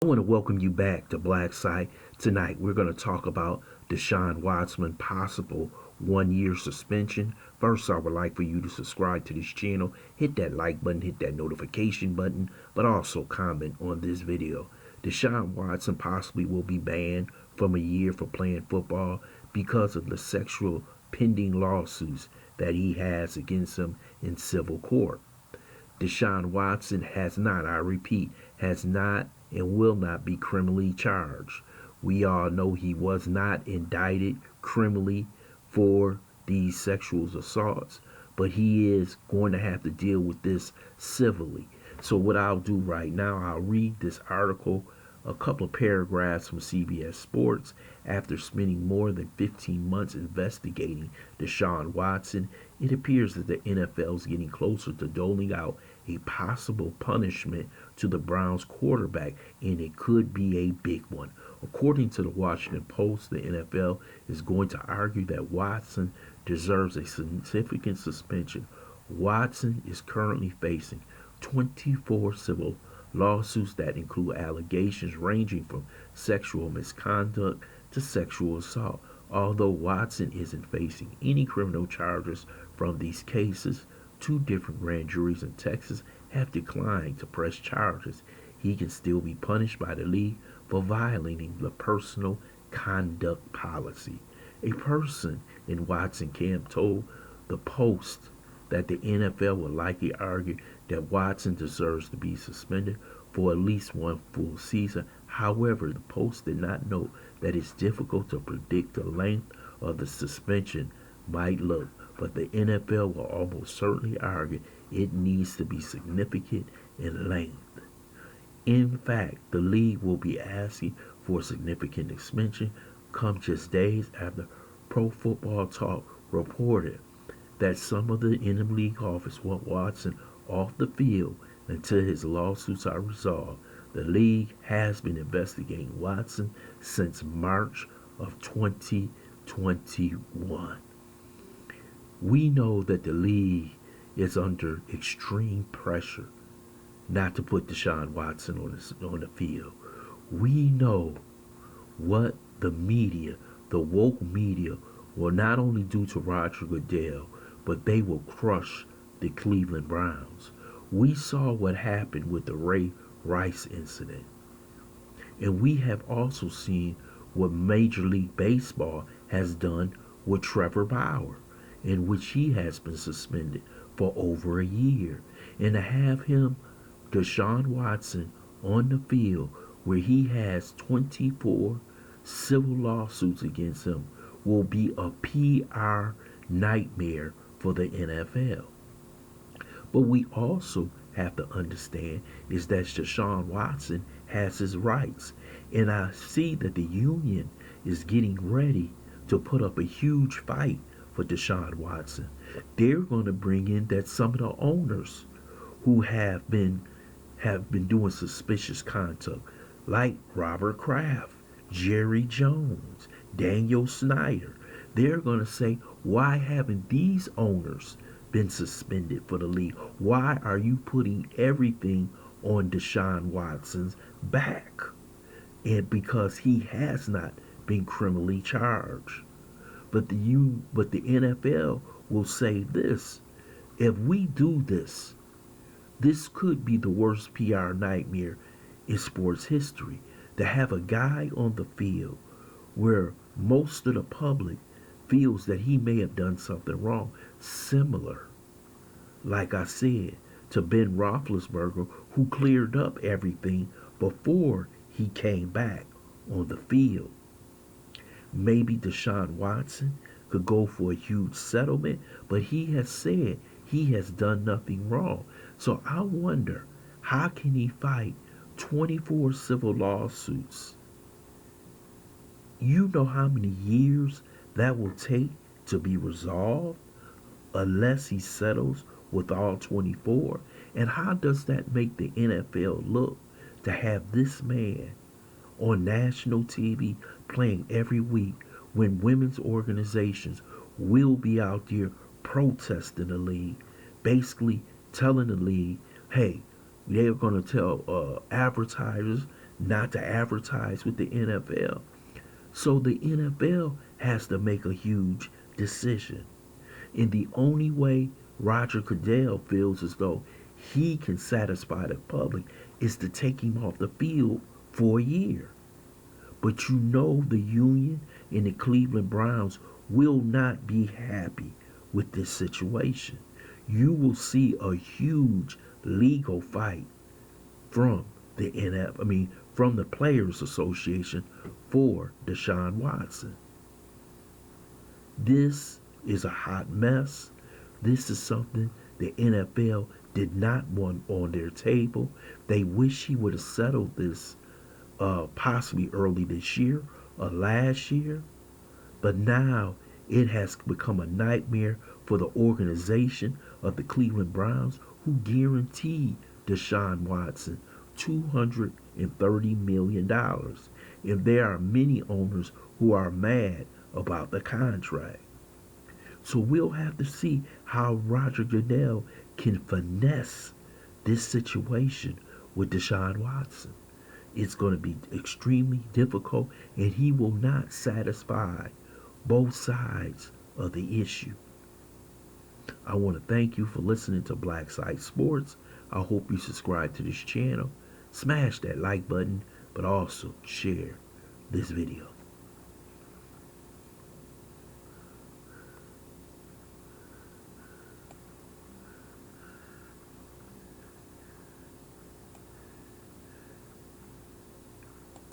I want to welcome you back to BLACKSITE. Tonight we're going to talk about Deshaun Watson possible 1 year suspension. First, I would like for you to subscribe to this channel, hit that like button, hit that notification button, but also comment on this video. Deshaun Watson possibly will be banned from a year for playing football because of the sexual pending lawsuits that he has against him in civil court. Deshaun Watson has not, I repeat, has not and will not be criminally charged. We all know he was not indicted criminally for these sexual assaults, but he is going to have to deal with this civilly. So what I'll do right now, I'll read this article, a couple of paragraphs from CBS Sports. After spending more than 15 months investigating Deshaun Watson, it appears that the NFL is getting closer to doling out a possible punishment to the Browns quarterback, and it could be a big one. According to the Washington Post, the NFL is going to argue that Watson deserves a significant suspension. Watson is currently facing 24 civil lawsuits that include allegations ranging from sexual misconduct to sexual assault. Although Watson isn't facing any criminal charges from these cases, two different grand juries in Texas have declined to press charges. He can still be punished by the league for violating the personal conduct policy. A person in Watson camp told the Post that the NFL will likely argue that Watson deserves to be suspended for at least one full season. However, the Post did not note that it's difficult to predict the length of the suspension might look, but the NFL will almost certainly argue it needs to be significant in length. In fact, the league will be asking for a significant suspension come just days after Pro Football Talk reported that some of the in the league office want Watson off the field until his lawsuits are resolved. The league has been investigating Watson since March of 2021. We know that the league is under extreme pressure not to put Deshaun Watson on the field. We know what the media, the woke media, will not only do to Roger Goodell, but they will crush the Cleveland Browns. We saw what happened with the Ray Rice incident. And we have also seen what Major League Baseball has done with Trevor Bauer, in which he has been suspended for over a year. And to have him, Deshaun Watson, on the field where he has 24 civil lawsuits against him will be a PR nightmare for the NFL. But we also have to understand is that Deshaun Watson has his rights. And I see that the union is getting ready to put up a huge fight for Deshaun Watson. They're going to bring in that some of the owners who have been doing suspicious conduct, like Robert Kraft, Jerry Jones, Daniel Snyder. They're going to say, why haven't these owners been suspended for the league? Why are you putting everything on Deshaun Watson's back? And because he has not been criminally charged. But the NFL will say this: if we do this, this could be the worst PR nightmare in sports history. To have a guy on the field where most of the public feels that he may have done something wrong, similar, like I said, to Ben Roethlisberger, who cleared up everything before he came back on the field. Maybe Deshaun Watson could go for a huge settlement, but he has said he has done nothing wrong. So I wonder, how can he fight 24 civil lawsuits? You know how many years that will take to be resolved unless he settles with all 24? And how does that make the NFL look to have this man on national TV playing every week when women's organizations will be out there protesting the league, basically telling the league, hey, they're going to tell advertisers not to advertise with the NFL. So the NFL has to make a huge decision. And the only way Roger Goodell feels as though he can satisfy the public is to take him off the field for a year. But you know the union and the Cleveland Browns will not be happy with this situation. You will see a huge legal fight from the from the Players Association for Deshaun Watson. This is a hot mess. This is something the NFL did not want on their table. They wish he would have settled this possibly early this year or last year. But now it has become a nightmare for the organization of the Cleveland Browns, who guaranteed Deshaun Watson $230 million. And there are many owners who are mad about the contract. So we'll have to see how Roger Goodell can finesse this situation with Deshaun Watson. It's going to be extremely difficult, and he will not satisfy both sides of the issue. I want to thank you for listening to BLACKSITE Sports. I hope you subscribe to this channel. Smash that like button, but also share this video.